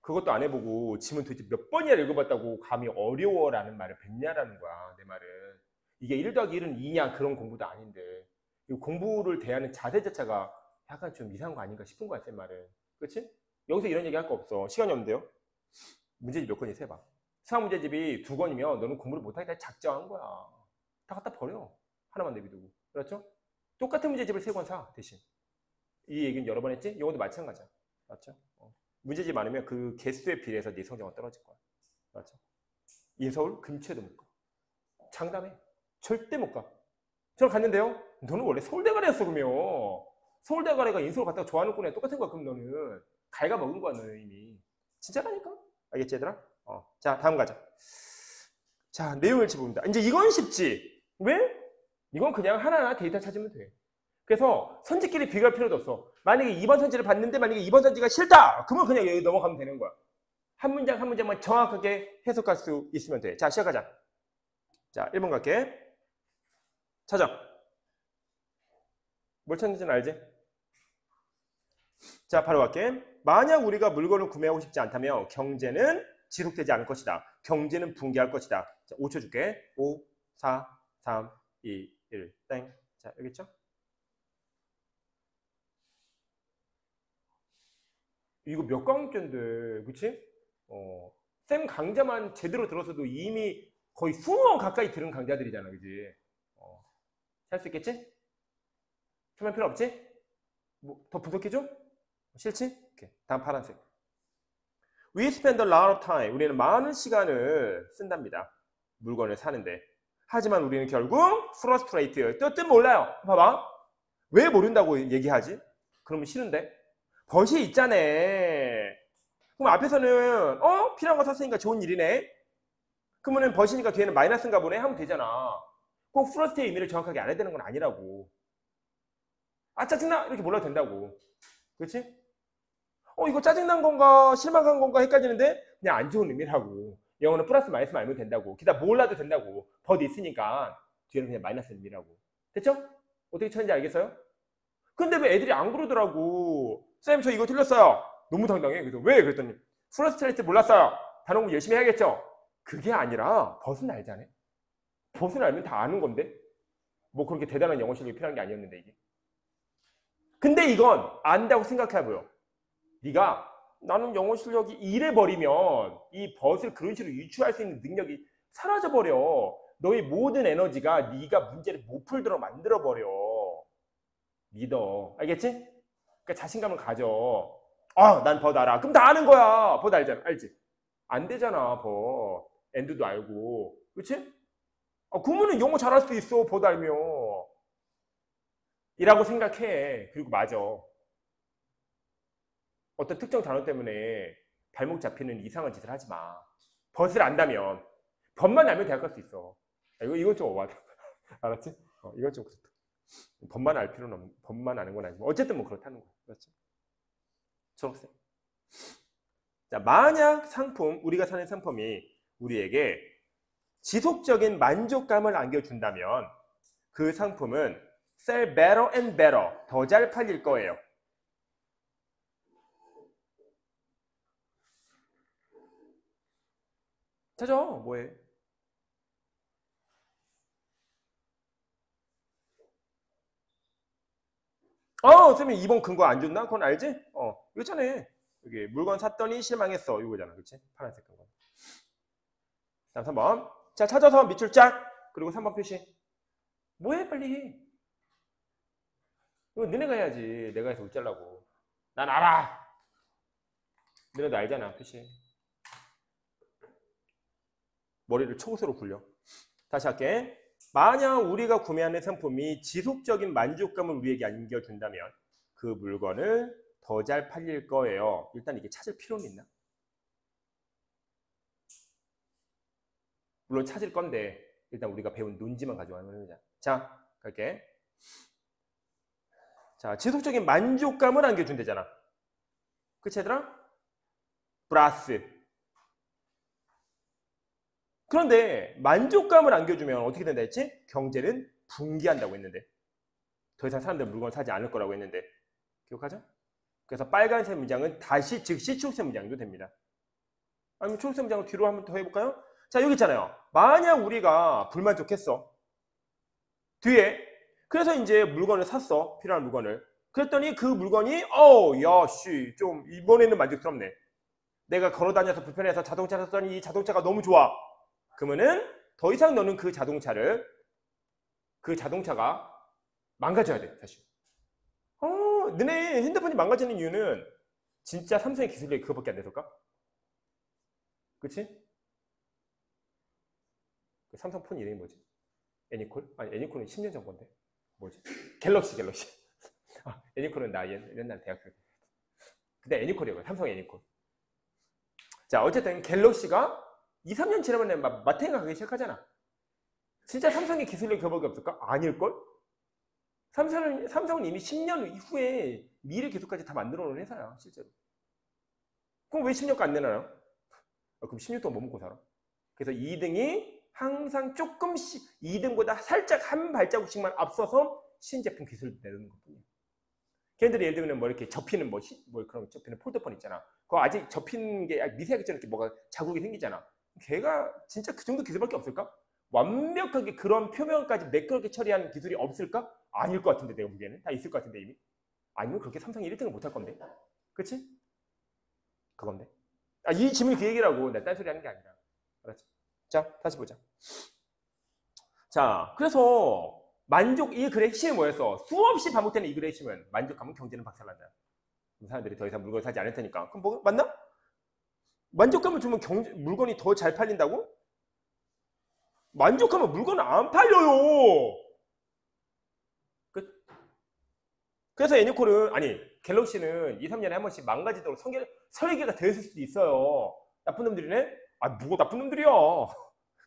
그것도 안 해보고 지문 도대체 몇 번이나 읽어봤다고 감이 어려워라는 말을 뱉냐라는 거야. 내 말은. 이게 1 더하기 1은 2냐 그런 공부도 아닌데. 이 공부를 대하는 자세 자체가 약간 좀 이상한 거 아닌가 싶은 거야, 쌤 말은. 그렇지? 여기서 이런 얘기 할 거 없어. 시간이 없는데요. 문제집 몇 권이 세봐. 수학 문제집이 2권이면 너는 공부를 못하겠다 작정한 거야. 다 갖다 버려. 하나만 내비두고. 그렇죠? 똑같은 문제집을 3권 사, 대신. 이 얘기는 여러 번 했지? 이것도 마찬가지야. 맞죠? 문제집 많으면 그 개수에 비례해서 네 성적은 떨어질 거야. 맞죠? 인서울 근처에도 못 가. 장담해. 절대 못 가. 저는 갔는데요. 너는 원래 서울대가리였어, 그러면. 서울대가리가 인서울 갔다가 좋아하는 꼴이랑 똑같은 거야, 그럼 너는. 갈가 먹은 거야, 너는 이미. 진짜라니까? 알겠지, 얘들아? 자, 다음 가자. 자, 내용을 짚어봅니다. 이제 이건 쉽지. 왜? 이건 그냥 하나하나 데이터 찾으면 돼. 그래서 선지끼리 비교할 필요도 없어. 만약에 2번 선지를 봤는데 만약에 2번 선지가 싫다! 그러면 그냥 여기 넘어가면 되는 거야. 한 문장 한 문장만 정확하게 해석할 수 있으면 돼. 자, 시작하자. 자, 1번 갈게. 찾아. 뭘 찾는지는 알지? 자, 바로 갈게. 만약 우리가 물건을 구매하고 싶지 않다면 경제는 지속되지 않을 것이다. 경제는 붕괴할 것이다. 자, 5초 줄게. 5, 4, 3, 2, 1, 땡. 자, 여기 있죠? 이거 몇 강째인데, 그치? 쌤 강좌만 제대로 들었어도 이미 거의 20원 가까이 들은 강좌들이잖아, 그지? 할 수 있겠지? 설명 필요 없지? 뭐, 더 분석해줘? 싫지? 오케이. 다음 파란색. We spend a lot of time. 우리는 많은 시간을 쓴답니다. 물건을 사는데. 하지만 우리는 결국 frustrate. 뜻 몰라요. 봐봐. 왜 모른다고 얘기하지? 그러면 싫은데? 벗이 있잖아. 그럼 앞에서는 필요한 거 샀으니까 좋은 일이네. 그러면은 벗이니까 뒤에는 마이너스인가 보네 하면 되잖아. 꼭 frustrate의 의미를 정확하게 알아야 되는 건 아니라고. 아 짜증나 이렇게 몰라도 된다고. 그렇지? 이거 짜증난 건가 실망한 건가 헷갈리는데 그냥 안 좋은 의미라고. 영어는 플러스 마이너스 알면 된다고. 기타 몰라도 된다고. 벗이 있으니까 뒤에는 그냥 마이너스 의미라고. 됐죠? 어떻게 찾는지 알겠어요? 근데 왜 애들이 안 그러더라고. 쌤 저 이거 틀렸어요. 너무 당당해. 그래서 왜? 그랬더니 프러스트레이트 몰랐어요. 단어 공부 열심히 해야겠죠? 그게 아니라 벗은 알잖아요. 벗은 알면 다 아는 건데 뭐 그렇게 대단한 영어 실력이 필요한 게 아니었는데 이게. 근데 이건 안다고 생각해보여. 네가 나는 영어 실력이 이래버리면 이 벗을 그런 식으로 유추할 수 있는 능력이 사라져버려. 너의 모든 에너지가 네가 문제를 못 풀도록 만들어버려. 믿어. 알겠지? 그러니까 자신감을 가져. 난 벗 알아. 그럼 다 아는 거야. 벗 알잖아. 알지? 안 되잖아. 벗. 엔드도 알고. 그치? 그러면은 영어 잘할 수 있어. 벗 알면. 이라고 생각해. 그리고 맞아. 어떤 특정 단어 때문에 발목 잡히는 이상한 짓을 하지 마. 벗을 안다면. 벗만 알면 대학 갈 수 있어. 이건 좀 오바다. 알았지? 이건 좀 그렇다. 법만 알 필요는 없는, 법만 아는 건 아니고 어쨌든 뭐 그렇다는 거야. 그렇지? 초록색. 자, 만약 상품, 우리가 사는 상품이 우리에게 지속적인 만족감을 안겨준다면 그 상품은 sell better and better, 더 잘 팔릴 거예요. 찾아, 뭐해? 쌤이 2번 근거 안 줬나? 그건 알지? 이거잖아. 여기 물건 샀더니 실망했어. 이거잖아. 그치? 파란색 근거. 다음 3번. 자, 찾아서 밑줄 짝. 그리고 3번 표시. 뭐해, 빨리 해. 이거 너네가 해야지. 내가 해서 어쩌려고. 난 알아. 너네도 알잖아. 표시. 머리를 초고속으로 굴려. 다시 할게. 만약 우리가 구매하는 상품이 지속적인 만족감을 우리에게 안겨준다면 그 물건을 더 잘 팔릴 거예요. 일단 이게 찾을 필요는 있나? 물론 찾을 건데 일단 우리가 배운 논지만 가져가면 되자. 자, 갈게. 자, 지속적인 만족감을 안겨준대잖아. 그치 얘들아? 플러스. 그런데 만족감을 안겨주면 어떻게 된다 했지? 경제는 붕괴한다고 했는데 더 이상 사람들은 물건을 사지 않을 거라고 했는데 기억하죠? 그래서 빨간색 문장은 다시 즉시 초록색 문장도 됩니다. 아니면 초록색 문장을 뒤로 한번 더 해볼까요? 자, 여기 있잖아요. 만약 우리가 불만족했어. 뒤에 그래서 이제 물건을 샀어. 필요한 물건을. 그랬더니 그 물건이 야 씨 좀 이번에는 만족스럽네. 내가 걸어다녀서 불편해서 자동차를 샀더니 이 자동차가 너무 좋아. 그러면은 더 이상 너는 그 자동차가 망가져야 돼, 사실. 너네 핸드폰이 망가지는 이유는 진짜 삼성의 기술력이 그거밖에 안 돼서일까? 그치? 그 삼성 폰 이름이 뭐지? 애니콜? 아니, 애니콜은 10년 전 건데. 뭐지? 갤럭시. 애니콜은 나 옛날 대학교 때. 근데 애니콜이에요. 삼성 애니콜. 자, 어쨌든 갤럭시가 2, 3년 지나면 마탱이가 가기 시작하잖아. 진짜 삼성의 기술력이 그거밖에 없을까? 아닐걸? 삼성은 이미 10년 이후에 미래 기술까지 다 만들어 놓은 회사야, 실제로. 그럼 왜 10년간 안 내놔요? 그럼 10년 동안 뭐 먹고 살아? 그래서 2등이 항상 조금씩 2등보다 살짝 한 발자국씩만 앞서서 신제품 기술을 내는 것뿐이야. 걔네들이 예를 들면 뭐 이렇게 접히는 그런 접히는 폴더폰 있잖아. 그거 아직 접히는 게 미세하게 이렇게 뭐가 자국이 생기잖아. 걔가 진짜 그 정도 기술밖에 없을까? 완벽하게 그런 표면까지 매끄럽게 처리하는 기술이 없을까? 아닐 것 같은데 내가 보기에는 다 있을 것 같은데 이미. 아니면 그렇게 삼성이 1등을 못 할 건데. 그치? 그건데. 이 질문이 그 얘기라고. 내가 딴소리 하는 게 아니라. 알았지? 자, 다시 보자. 자, 그래서 이 글의 핵심이 뭐였어? 수없이 반복되는 이 글의 핵심은 만족하면 경제는 박살난다. 사람들이 더 이상 물건을 사지 않을 테니까. 그럼 뭐 맞나? 만족감을 주면 물건이 더 잘 팔린다고? 만족하면 물건은 안 팔려요. 그래서 갤럭시는 2, 3년에 한 번씩 망가지도록 설계가 되어 있을 수도 있어요. 나쁜 놈들이네? 뭐가 나쁜 놈들이야.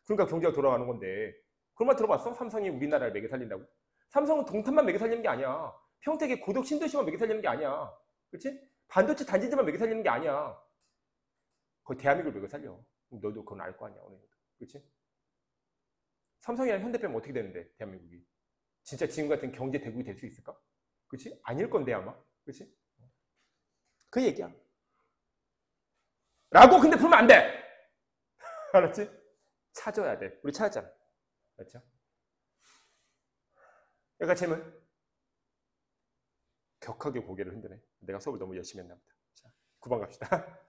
그러니까 경제가 돌아가는 건데. 그런 말 들어봤어? 삼성이 우리나라를 매겨 살린다고? 삼성은 동탄만 매겨 살리는 게 아니야. 평택의 고덕 신도시만 매겨 살리는 게 아니야. 그렇지? 반도체 단지들만 매겨 살리는 게 아니야. 거의 대한민국을 매겨 살려. 너도 그건 알 거 아니야. 그렇지? 삼성이랑 현대 빼면 어떻게 되는데, 대한민국이? 진짜 지금 같은 경제 대국이 될 수 있을까? 그렇지? 아닐 건데 아마. 그렇지? 그 얘기야. 라고 근데 풀면 안 돼. 알았지? 찾아야 돼. 우리 찾았잖아. 그렇죠? 약간 질문. 격하게 고개를 흔드네. 내가 수업을 너무 열심히 했나 보다. 자, 9번 갑시다.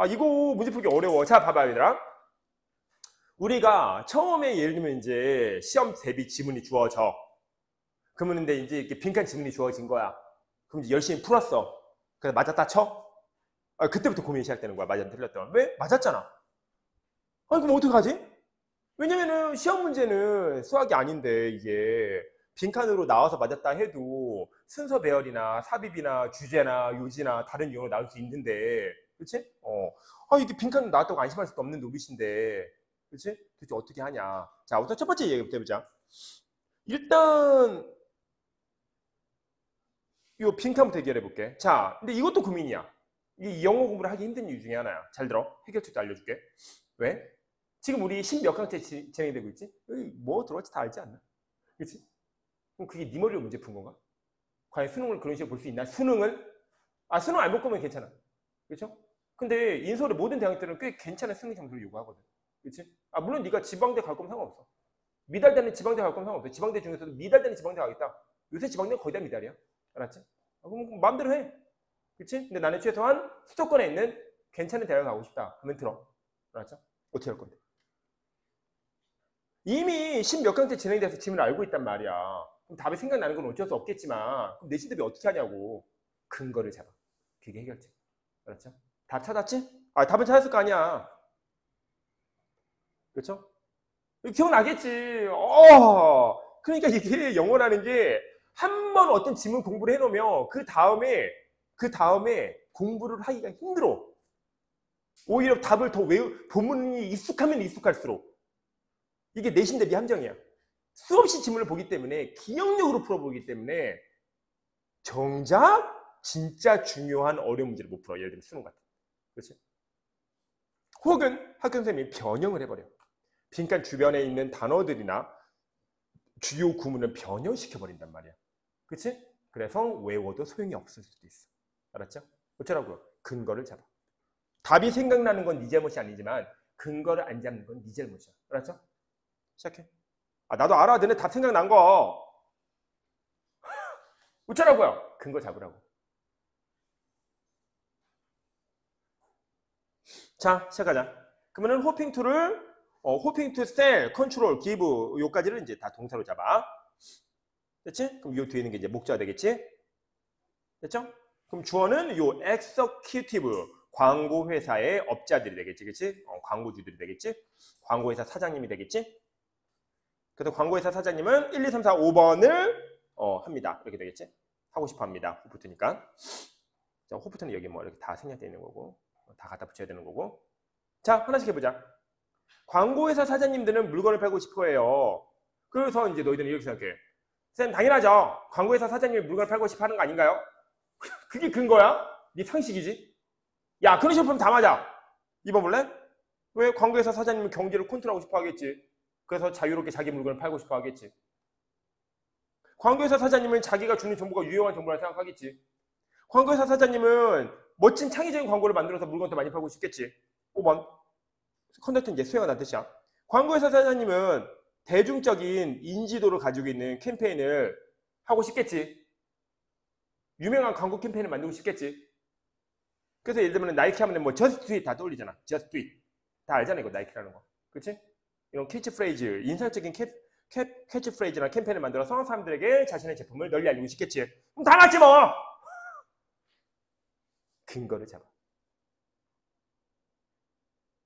이거 문제 풀기 어려워. 자, 봐봐요, 얘들아. 우리가 처음에 예를 들면 이제 시험 대비 지문이 주어져. 그러면 근데 이제 이렇게 빈칸 지문이 주어진 거야. 그럼 이제 열심히 풀었어. 그래서 맞았다 쳐? 그때부터 고민이 시작되는 거야. 맞았다 틀렸다. 왜? 맞았잖아. 그럼 어떡하지? 왜냐면은 시험 문제는 수학이 아닌데 이게 빈칸으로 나와서 맞았다 해도 순서 배열이나 삽입이나 주제나 요지나 다른 이유로 나올 수 있는데, 그렇지? 이게 빈칸으로 나왔다고 안심할 수도 없는 노빗인데, 그렇지? 도대체 어떻게 하냐? 자, 우선 첫 번째 얘기부터 해보자. 일단 이 빈칸부터 해결해 볼게. 자, 근데 이것도 고민이야. 이 영어 공부를 하기 힘든 이유 중에 하나야. 잘 들어. 해결책도 알려줄게. 왜? 지금 우리 10몇 강째 진행되고 있지? 뭐 들어갈지 다 알지 않나? 그렇지? 그럼 그게 네 머리로 문제 푼 건가? 과연 수능을 그런 식으로 볼 수 있나? 수능 안 볼 거면 괜찮아. 그렇죠? 근데 인서울의 모든 대학들은 꽤 괜찮은 수능 점수를 요구하거든. 그렇지? 물론 네가 지방대 갈 거면 상관없어. 미달되는 지방대 갈 거면 상관없어. 지방대 중에서도 미달되는 지방대 가겠다. 요새 지방대는 거의 다 미달이야. 알았지? 그럼 마음대로 해. 그렇지? 근데 나는 최소한 수도권에 있는 괜찮은 대학을 가고 싶다. 그러면 들어. 알았죠? 어떻게 할 건데? 이미 10몇 강째 진행돼서 지문을 알고 있단 말이야. 그럼 답이 생각나는 건 어쩔 수 없겠지만 그럼 내신 대비 어떻게 하냐고. 근거를 잡아. 그게 해결책. 알았죠? 답 찾았지? 답은 찾았을 거 아니야. 그렇죠? 기억나겠지. 그러니까 이게 영어라는 게 한 번 어떤 지문 공부를 해놓으면 그 다음에 공부를 하기가 힘들어. 오히려 답을 더 본문이 익숙하면 익숙할수록 이게 내신 대비 함정이야. 수없이 지문을 보기 때문에 기억력으로 풀어보기 때문에 정작 진짜 중요한 어려운 문제를 못 풀어. 예를 들면 수능 같은. 그렇지? 혹은 학교 선생님이 변형을 해버려. 빈칸 주변에 있는 단어들이나 주요 구문을 변형시켜버린단 말이야. 그치? 그래서 외워도 소용이 없을 수도 있어. 알았죠? 어쩌라고요? 근거를 잡아. 답이 생각나는 건 네 잘못이 아니지만 근거를 안 잡는 건 네 잘못이야. 알았죠? 시작해. 나도 알아. 너네 답 생각난 거. 어쩌라고요? 근거 잡으라고. 자, 시작하자. 그러면은 호핑 투를 호핑 투 셀, 컨트롤, 기브 요까지를 이제 다 동사로 잡아. 됐지? 그럼 요 뒤에 있는 게 이제 목적어가 되겠지? 됐죠? 그럼 주어는 요 executive 광고 회사의 업자들이 되겠지, 그렇지? 광고주들이 되겠지? 광고회사 사장님이 되겠지? 그래서 광고회사 사장님은 1, 2, 3, 4, 5번을 합니다. 이렇게 되겠지? 하고 싶어 합니다. 호프트니까. 자, 호프트는 여기 뭐 이렇게 다 생략되어 있는 거고, 다 갖다 붙여야 되는 거고. 자, 하나씩 해보자. 광고회사 사장님들은 물건을 팔고 싶어 해요. 그래서 이제 너희들은 이렇게 생각해. 쌤, 당연하죠. 광고회사 사장님이 물건을 팔고 싶어 하는 거 아닌가요? 그게 근거야? 네 상식이지? 야, 그런 식으로 보면 다 맞아. 2번 볼래? 왜 광고회사 사장님은 경제를 컨트롤하고 싶어 하겠지? 그래서 자유롭게 자기 물건을 팔고 싶어 하겠지. 광고회사 사장님은 자기가 주는 정보가 유용한 정보라 생각하겠지. 광고회사 사장님은 멋진 창의적인 광고를 만들어서 물건 더 많이 팔고 싶겠지. 5번. 컨텐츠는 이제 수행하다는 뜻이야. 광고회사 사장님은 대중적인 인지도를 가지고 있는 캠페인을 하고 싶겠지. 유명한 광고 캠페인을 만들고 싶겠지. 그래서 예를 들면 나이키 하면 뭐 just do it 다 떠올리잖아. just do it. 다 알잖아, 이거 나이키라는 거. 그렇지? 이런 캐치프레이즈, 인상적인 캐치프레이즈나 캠페인을 만들어서 사람들에게 자신의 제품을 널리 알리고 싶겠지. 그럼 다 맞지 뭐! 근거를 잡아.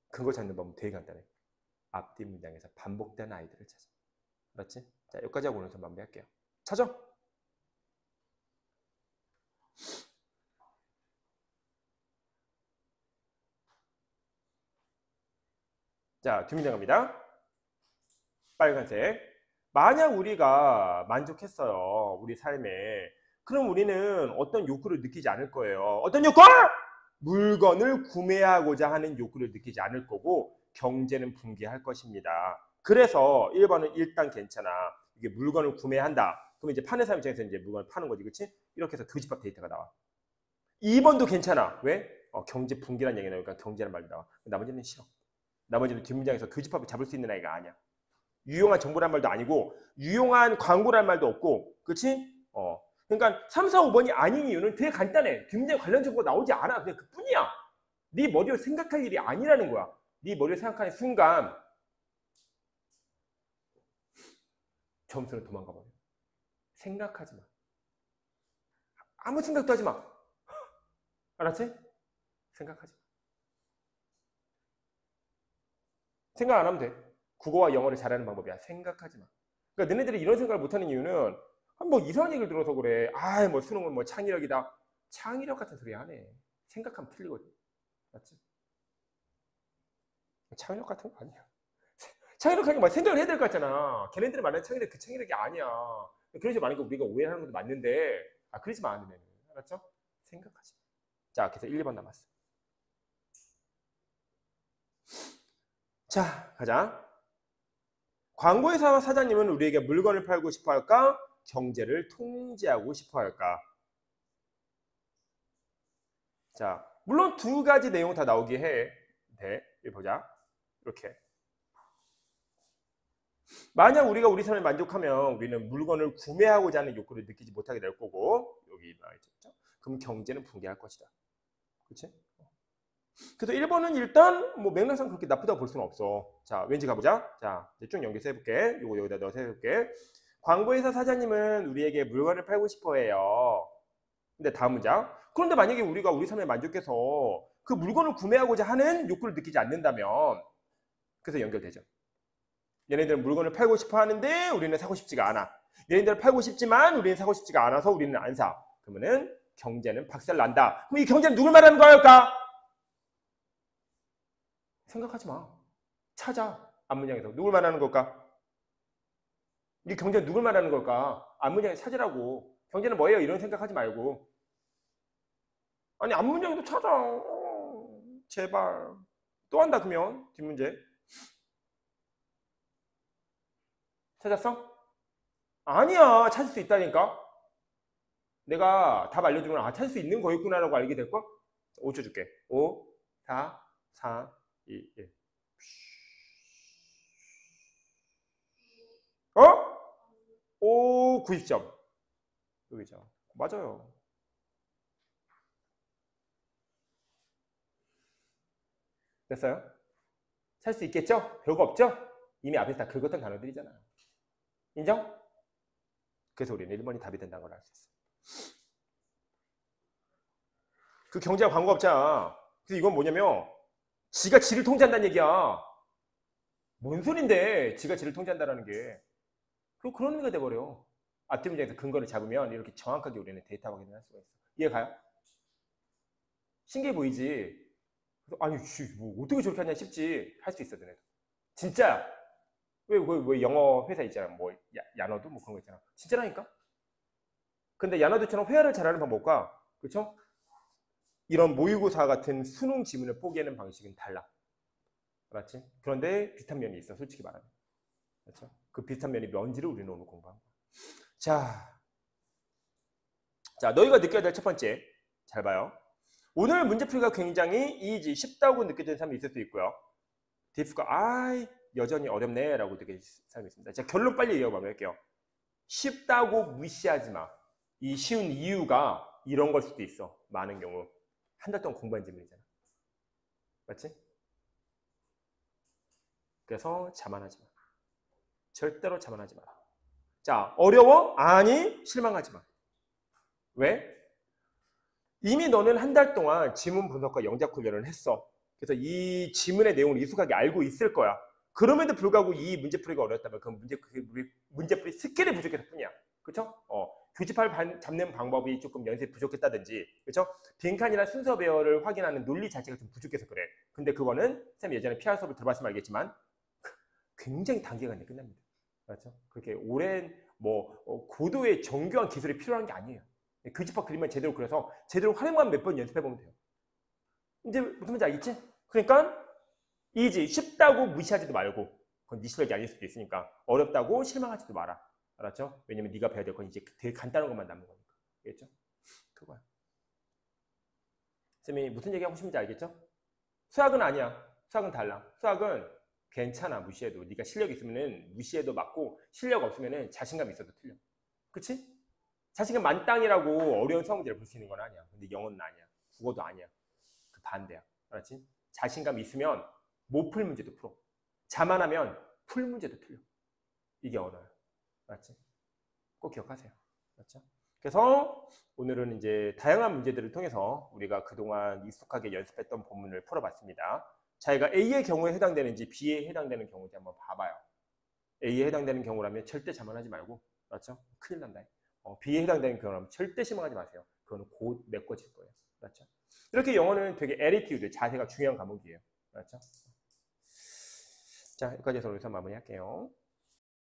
근거 찾는 법은 되게 간단해. 앞뒤 문장에서 반복된 아이들을 찾아. 알았지? 자, 여기까지 하고 오늘 좀 마무리할게요. 찾아? 자, 뒷문장 갑니다. 빨간색. 만약 우리가 만족했어요. 우리 삶에. 그럼 우리는 어떤 욕구를 느끼지 않을 거예요. 어떤 욕구? 물건을 구매하고자 하는 욕구를 느끼지 않을 거고 경제는 붕괴할 것입니다. 그래서 1번은 일단 괜찮아. 이게 물건을 구매한다. 그럼 이제 파는 사람 입장에서 이제 물건을 파는 거지. 그렇지? 이렇게 해서 교집합 데이터가 나와. 2번도 괜찮아. 왜? 경제 붕괴라는 얘기가 나오니까 경제라는 말이 나와. 나머지는 싫어. 나머지는 뒷문장에서 교집합을 잡을 수 있는 아이가 아니야. 유용한 정보란 말도 아니고 유용한 광고란 말도 없고. 그렇지? 그러니까 3, 4, 5번이 아닌 이유는 되게 간단해. 뒷문장 관련 정보가 나오지 않아. 그냥 그뿐이야. 네 머리로 생각할 일이 아니라는 거야. 네 머리로 생각하는 순간 점수는 도망가 버려. 생각하지 마. 아무 생각도 하지 마. 알았지? 생각하지 마. 생각 안 하면 돼. 국어와 영어를 잘하는 방법이야. 생각하지 마. 그러니까 너네들이 이런 생각을 못하는 이유는 뭐 이상한 얘기를 들어서 그래. 뭐 수능은 뭐 창의력이다. 창의력 같은 소리 안 해. 생각하면 틀리거든. 맞지? 창의력 같은 거 아니야. 창의력 하는 거 생각을 해야 될 것 같잖아. 걔네들이 말하는 창의력 그 창의력이 아니야. 그러지 말고 우리가 오해하는 것도 맞는데 그러지 마. 너네는. 알았죠? 생각하지 마. 자, 그래서 1, 2번 남았어. 자, 가자. 광고회사 사장님은 우리에게 물건을 팔고 싶어 할까? 경제를 통제하고 싶어 할까? 자, 물론 두 가지 내용 다 나오게 해. 돼. 여기 보자. 이렇게. 만약 우리가 우리 삶에 만족하면 우리는 물건을 구매하고자 하는 욕구를 느끼지 못하게 될 거고, 여기 나와있죠. 그럼 경제는 붕괴할 것이다. 그렇지? 그래서 1번은 일단 뭐 맥락상 그렇게 나쁘다고 볼 수는 없어. 자, 왠지 가보자. 자, 이제 쭉 연결해서 해볼게. 요거 여기다 넣어서 해볼게. 광고회사 사장님은 우리에게 물건을 팔고 싶어 해요. 근데 다음 문장. 그런데 만약에 우리가 우리 삶에 만족해서 그 물건을 구매하고자 하는 욕구를 느끼지 않는다면, 그래서 연결되죠. 얘네들은 물건을 팔고 싶어 하는데 우리는 사고 싶지가 않아. 얘네들은 팔고 싶지만 우리는 사고 싶지가 않아서 우리는 안 사. 그러면은 경제는 박살난다. 그럼 이 경제는 누굴 말하는 걸까? 생각하지 마. 찾아. 앞문장에서. 누굴 말하는 걸까? 이 경제는 누굴 말하는 걸까? 앞문장에 찾으라고. 경제는 뭐예요? 이런 생각하지 말고. 아니, 앞문장에도 찾아. 제발. 또 한다, 그러면. 뒷문제. 찾았어? 아니야. 찾을 수 있다니까. 내가 답 알려주면 찾을 수 있는 거였구나라고 알게 될걸? 5초 줄게. 5, 4, 3, 2, 1. 어? 오, 90점. 여기죠. 맞아요. 됐어요? 살 수 있겠죠? 별거 없죠? 이미 앞에서 다 긁었던 단어들이잖아요. 인정? 그래서 우리는 1번이 답이 된다는 걸 알 수 있어. 그 경제가 광고 없잖아. 그래서 이건 뭐냐면 지가 지를 통제한다는 얘기야. 뭔 소린데 지가 지를 통제한다는 게. 그런 의미가 돼버려. 앞뒤 문장에서 근거를 잡으면 이렇게 정확하게 우리는 데이터 확인을 할 수가 있어. 이해가요? 신기해 보이지? 아니 뭐 어떻게 저렇게 하냐 싶지. 할 수 있어 너네도. 진짜 왜 영어 회사 있잖아. 뭐 야너도 뭐 그런 거 있잖아. 진짜라니까. 근데 야너드처럼 회화를 잘하는 방법과 그렇죠? 이런 모의고사 같은 수능 지문을 포기하는 방식은 달라. 알았지? 그런데 비슷한 면이 있어. 솔직히 말하면. 그렇죠? 그 비슷한 면이 뭔지를 우리는 오늘 공부한 거야. 자, 너희가 느껴야 될 첫 번째. 잘 봐요. 오늘 문제풀이가 굉장히 이지 쉽다고 느껴지는 사람이 있을 수 있고요. diff가 여전히 어렵네 라고 느껴지는 사람이 있습니다. 자, 결론 빨리 이어가면 할게요. 쉽다고 무시하지 마. 이 쉬운 이유가 이런 걸 수도 있어. 많은 경우. 한 달 동안 공부한 질문이잖아. 맞지? 그래서 자만하지 마. 절대로 자만하지 마라. 자, 어려워? 아니, 실망하지 마. 왜? 이미 너는 한 달 동안 지문 분석과 영작 훈련을 했어. 그래서 이 지문의 내용을 익숙하게 알고 있을 거야. 그럼에도 불구하고 이 문제풀이가 어렵다면 그 문제풀이 스킬이 부족해서 뿐이야. 그렇죠? 교집합 잡는 방법이 조금 연습이 부족했다든지, 그렇죠? 빈칸이나 순서 배열을 확인하는 논리 자체가 좀 부족해서 그래. 근데 그거는 쌤 예전에 PR 수업을 들어봤으면 알겠지만 굉장히 단기간에 끝납니다. 그렇죠? 그렇게 오랜 고도의 정교한 기술이 필요한 게 아니에요. 교집합 그림만 제대로 그려서 제대로 활용만 몇 번 연습해보면 돼요. 이제 무슨 말인지 알겠지? 그러니까 이지 쉽다고 무시하지도 말고 그건 네 실력이 아닐 수도 있으니까 어렵다고 실망하지도 마라. 알았죠? 왜냐면 네가 배워야 될 건 이제 되게 간단한 것만 남는 거니까. 알겠죠? 그거야. 쌤이 무슨 얘기하고 싶은지 알겠죠? 수학은 아니야. 수학은 달라. 수학은 괜찮아. 무시해도. 네가 실력 있으면은 무시해도 맞고 실력 없으면은 자신감 있어도 틀려. 그치? 자신감 만땅이라고 어려운 수학 문제를 볼 수 있는 건 아니야. 근데 영어는 아니야. 국어도 아니야. 그 반대야. 알았지? 자신감 있으면 못 풀 문제도 풀어. 자만하면 풀 문제도 틀려. 이게 언어야. 알았지? 꼭 기억하세요. 맞죠? 그래서 오늘은 이제 다양한 문제들을 통해서 우리가 그동안 익숙하게 연습했던 본문을 풀어봤습니다. 자기가 A의 경우에 해당되는지 B에 해당되는 경우인지 한번 봐봐요. A에 해당되는 경우라면 절대 자만하지 말고, 맞죠? 큰일 난다. B에 해당되는 경우라면 절대 실망하지 마세요. 그거는 곧 메꿔질 거예요. 맞죠? 이렇게 영어는 되게 attitude, 자세가 중요한 과목이에요. 맞죠? 자, 여기까지 해서 여기서 마무리할게요.